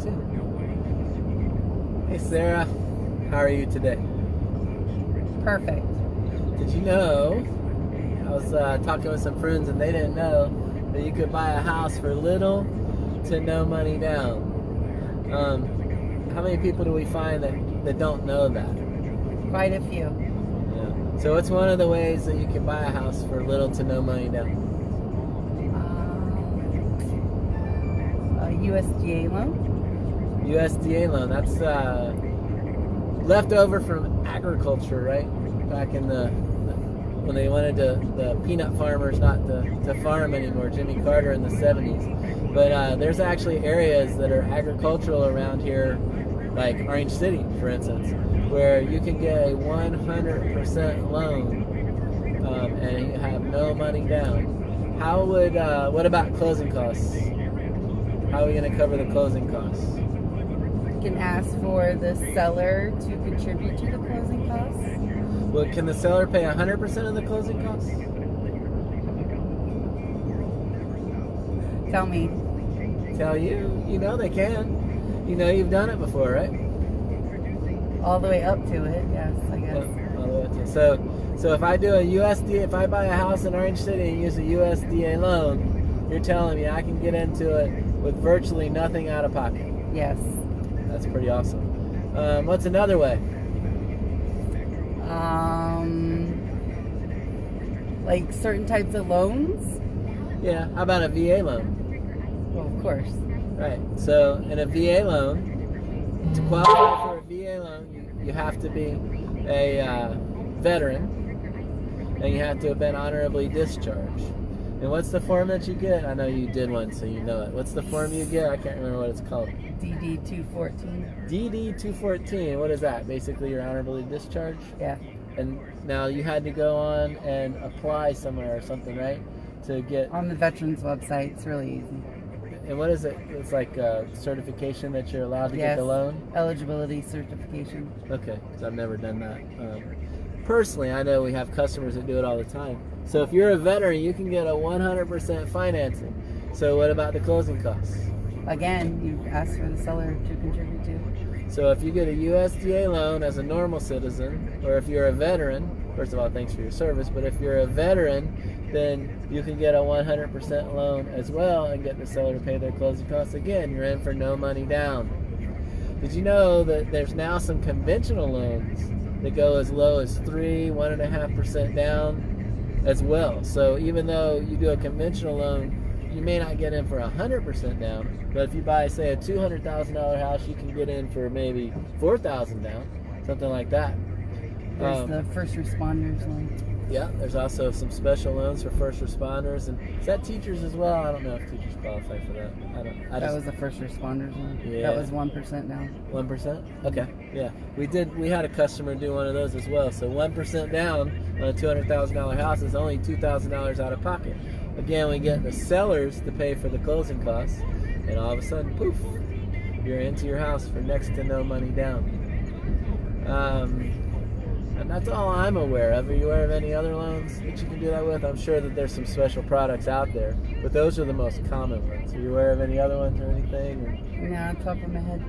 too. Hey Sarah, how are you today? Perfect. Did you know, I was talking with some friends and they didn't know that you could buy a house for little to no money down. How many people do we find that don't know that? Quite a few. Yeah. So what's one of the ways that you can buy a house for little to no money down? A USDA loan. USDA loan, that's left over from agriculture, right? Back in when they wanted the peanut farmers not to farm anymore, Jimmy Carter in the 70s. But there's actually areas that are agricultural around here, like Orange City, for instance, where you can get a 100% loan and you have no money down. What about closing costs? How are we going to cover the closing costs? You can ask for the seller to contribute to the closing costs. Well, can the seller pay 100% of the closing costs? Tell me. Tell you. You know they can. You know you've done it before, right? All the way up to it, yes, I guess. All the way up to it. So if I do a USDA, if I buy a house in Orange City and use a USDA loan, you're telling me I can get into it with virtually nothing out of pocket. Yes. That's pretty awesome. What's another way? Like certain types of loans? Yeah, how about a VA loan? Well, of course. Right. So in a VA loan, to qualify for a VA loan, you have to be a veteran, and you have to have been honorably discharged. And what's the form that you get? I know you did one, so you know it. What's the form you get? I can't remember what it's called. DD 214. DD 214. What is that? Basically, you're honorably discharged? Yeah. And now you had to go on and apply somewhere or something, right? To get... On the veterans website. It's really easy. And what is it? It's like a certification that you're allowed to get the loan? Eligibility certification. Okay, because I've never done that. Personally, I know we have customers that do it all the time. So if you're a veteran, you can get a 100% financing. So what about the closing costs? Again, you ask for the seller to contribute to. So if you get a USDA loan as a normal citizen, or if you're a veteran, first of all, thanks for your service, but if you're a veteran, then you can get a 100% loan as well and get the seller to pay their closing costs. Again, you're in for no money down. Did you know that there's now some conventional loans that go as low as 1.5% down as well? So even though you do a conventional loan, you may not get in for 100% down, but if you buy, say, a $200,000 house, you can get in for maybe $4,000 down, something like that. There's the first responders loan. Yeah, there's also some special loans for first responders, and is that teachers as well? I don't know if teachers qualify for that. That was the first responders loan. Yeah. That was 1% down. 1%? Okay, yeah. We had a customer do one of those as well. So 1% down on a $200,000 house is only $2,000 out of pocket. Again, we get the sellers to pay for the closing costs, and all of a sudden, poof, you're into your house for next to no money down. And that's all I'm aware of. Are you aware of any other loans that you can do that with? I'm sure that there's some special products out there, but those are the most common ones. Are you aware of any other ones or anything? No, on top of my head.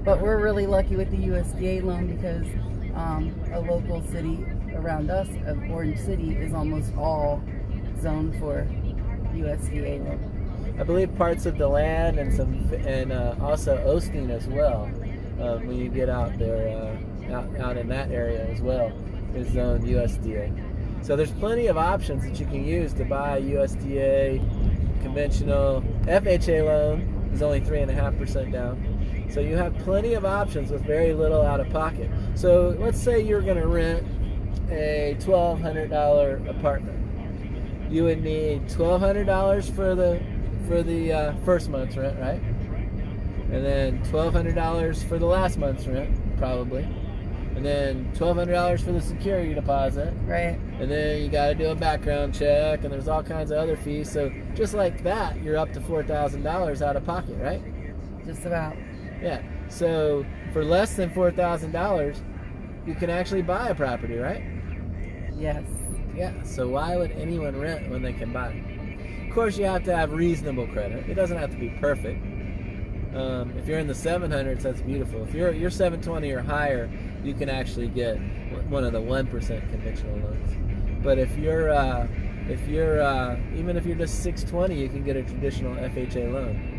But we're really lucky with the USDA loan because a local city around us, of Orange City, is almost all zoned for USDA loan. I believe parts of DeLand and also Osteen as well. When you get out there, out in that area as well, is zoned USDA. So there's plenty of options that you can use to buy USDA, conventional. FHA loan is only 3.5% down. So you have plenty of options with very little out of pocket. So let's say you're going to rent a $1,200 apartment. You would need $1,200 for the first month's rent, right? And then $1,200 for the last month's rent, probably. And then $1,200 for the security deposit. Right. And then you got to do a background check, and there's all kinds of other fees. So just like that, you're up to $4,000 out of pocket, right? Just about. Yeah. So for less than $4,000, you can actually buy a property, right? Yes. Yeah. So why would anyone rent when they can buy? Of course, you have to have reasonable credit. It doesn't have to be perfect. If you're in the 700s, that's beautiful. If you're 720 or higher, you can actually get one of the 1% conventional loans. But if you're even if you're just 620, you can get a traditional FHA loan.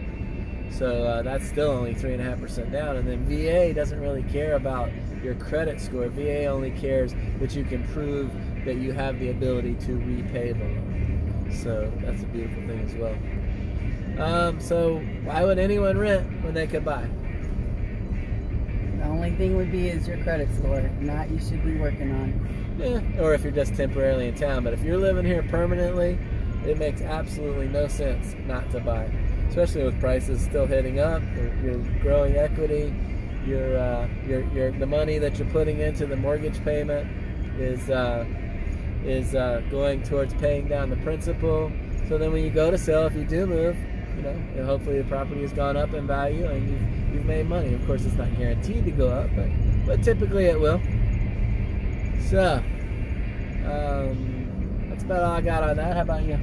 So that's still only 3.5% down. And then VA doesn't really care about your credit score. VA only cares that you can prove that you have the ability to repay the loan. So that's a beautiful thing as well. So why would anyone rent when they could buy? The only thing would be is your credit score, and that you should be working on. Yeah, or if you're just temporarily in town. But if you're living here permanently, it makes absolutely no sense not to buy. Especially with prices still heading up, your growing equity, the money that you're putting into the mortgage payment is going towards paying down the principal. So then when you go to sell, if you do move, and hopefully the property has gone up in value and you've made money. Of course, it's not guaranteed to go up, but typically it will. So that's about all I got on that. How about you?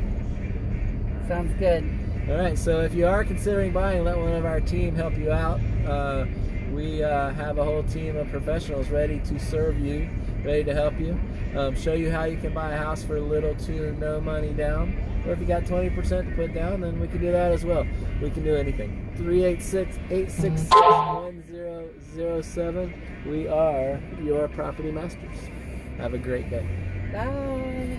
Sounds good. All right, so if you are considering buying, let one of our team help you out. We have a whole team of professionals ready to serve you, ready to help you, show you how you can buy a house for little to no money down. Or if you got 20% to put down, then we can do that as well. We can do anything. 386-866-1007. We are your property masters. Have a great day. Bye.